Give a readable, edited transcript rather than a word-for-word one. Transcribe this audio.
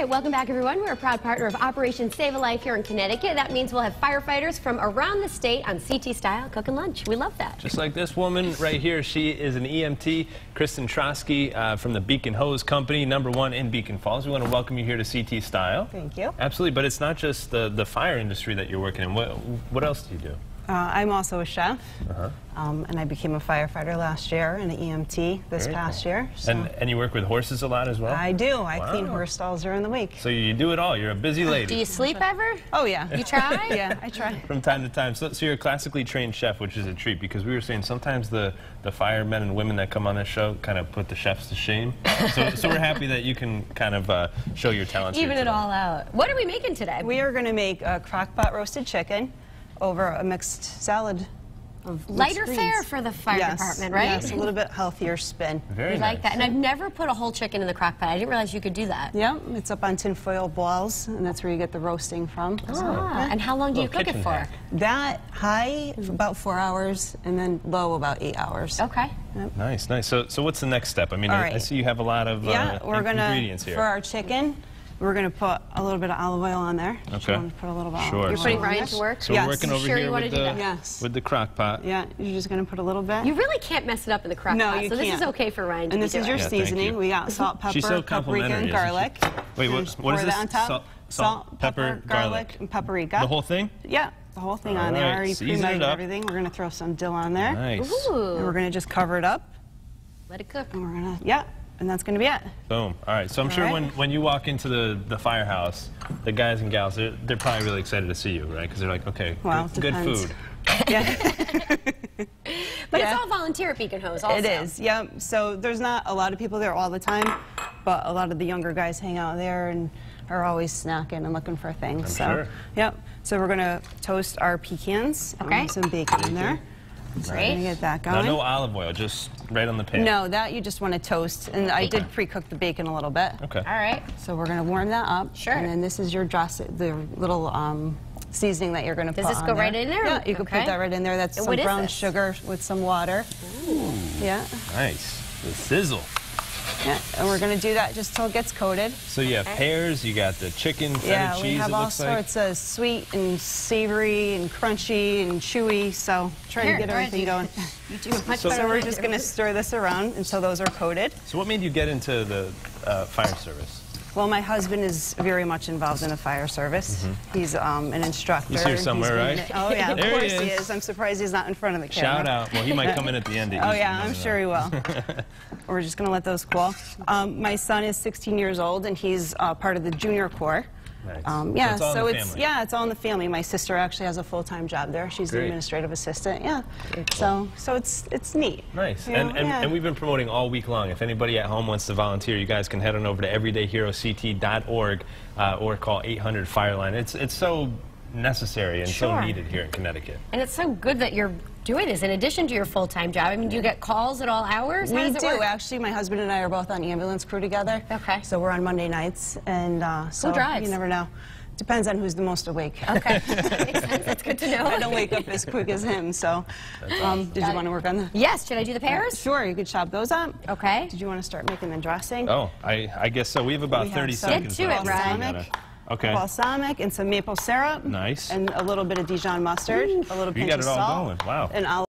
right, welcome back, everyone. We're a proud partner of Operation Save a Life here in Connecticut. That means we'll have firefighters from around the state on CT Style cooking lunch. We love that. Just like this woman right here. She is an EMT, Kristen Trzaski from the Beacon Hose Company, #1 in Beacon Falls. We want to welcome you here to CT Style. Thank you. Absolutely, but it's not just the fire industry that you're working in. What else do you do? I'm also a chef, and I became a firefighter last year and an EMT this past year. So. And you work with horses a lot as well? I do. I clean horse stalls during the week. So you do it all. You're a busy lady. Do you sleep ever? Oh, yeah. You try? Yeah, I try. From time to time. So you're a classically trained chef, which is a treat, because we were saying sometimes the firemen and women that come on this show kind of put the chefs to shame. So we're happy that you can kind of show your talents. Even it all out. What are we making today? We are going to make a Crockpot Roasted Chicken over a mixed salad of lighter greens. fare for the fire department, right? Yes, a little bit healthier spin. Very nice. Like that. And I've never put a whole chicken in the crock pot. I didn't realize you could do that. Yeah, it's up on tinfoil balls, and that's where you get the roasting from. And how long do you cook it for? That high, about 4 hours, and then low, about 8 hours. Okay. Yep. Nice, nice. So what's the next step? I mean, I see you have a lot of ingredients here. For our chicken, we're going to put a little bit of olive oil on there. Okay. Put a little bit Sure. You're putting Ryan to work? So we're working over here with the crock pot. Yeah, you're just going to put a little bit. You really can't mess it up in the crock pot. You so can't. This is okay for Ryan to And this is your seasoning. We got salt, pepper, She's so paprika, and garlic. Wait, what is pour this? That on top. Salt, pepper, garlic, and paprika. The whole thing? Yeah, the whole thing on there. I already pre-measured everything. We're going to throw some dill on there. Nice. Ooh. And we're going to just cover it up. Let it cook. And we're going to, and that's going to be it. Boom. All right. So I'm sure when you walk into the firehouse, the guys and gals, they're probably really excited to see you, right? Because they're like, okay, good food. Yeah. But it's all volunteer at Beacon Hose also. It is, yeah. So there's not a lot of people there all the time, but a lot of the younger guys hang out there and are always snacking and looking for things. Sure. Yep. So we're going to toast our pecans. Okay. Some bacon in there. So we're going to get that going. Now, no olive oil, just right on the pan. No, that you just want to toast. And I did pre-cook the bacon a little bit. Okay. All right. So we're going to warm that up. Sure. And then this is your dressing, the little seasoning that you're going to put on there. Does this go right in there? Yeah, you can put that right in there. That's some brown sugar with some water. Ooh. Yeah. Nice. The sizzle. Yeah, and we're going to do that just till it gets coated. So you have pears, you got the chicken, feta cheese, we have it all looks like. sorts of sweet and savory and crunchy and chewy, so try to get everything going. You do much So better. we're just going to stir this around until those are coated. So what made you get into the fire service? Well, my husband is very much involved in the fire service. He's an instructor. He's here somewhere, right? Oh, yeah, of there course he is. I'm surprised he's not in front of the camera. Shout out. Well, he might come in at the end. Oh, yeah, I'm sure he will. We're just going to let those cool. My son is 16 years old, and he's part of the junior corps. Nice. So it's all in the family. My sister actually has a full-time job there. She's the administrative assistant. Yeah. Cool. So it's neat. Nice. And we've been promoting all week long. If anybody at home wants to volunteer, you guys can head on over to everydayheroct.org or call 800-FIRELINE. It's so necessary and so needed here in Connecticut. And it's so good that you're doing this in addition to your full-time job. I mean, do you get calls at all hours? How does it work? Actually. My husband and I are both on ambulance crew together. Okay. So we're on Monday nights, and so who drives? You never know. Depends on who's the most awake. Okay. Makes sense. That's good to know. I don't wake up as quick as him, so did you want to work on that? Yes. Should I do the pears? Sure, you could chop those up. Okay. Did you want to start making the dressing? Oh, I guess so. We have about 30 seconds. Get to it, Ryan. Okay. Balsamic and some maple syrup. Nice. And a little bit of Dijon mustard, a little pinch of salt. You got it all going. Wow. And olive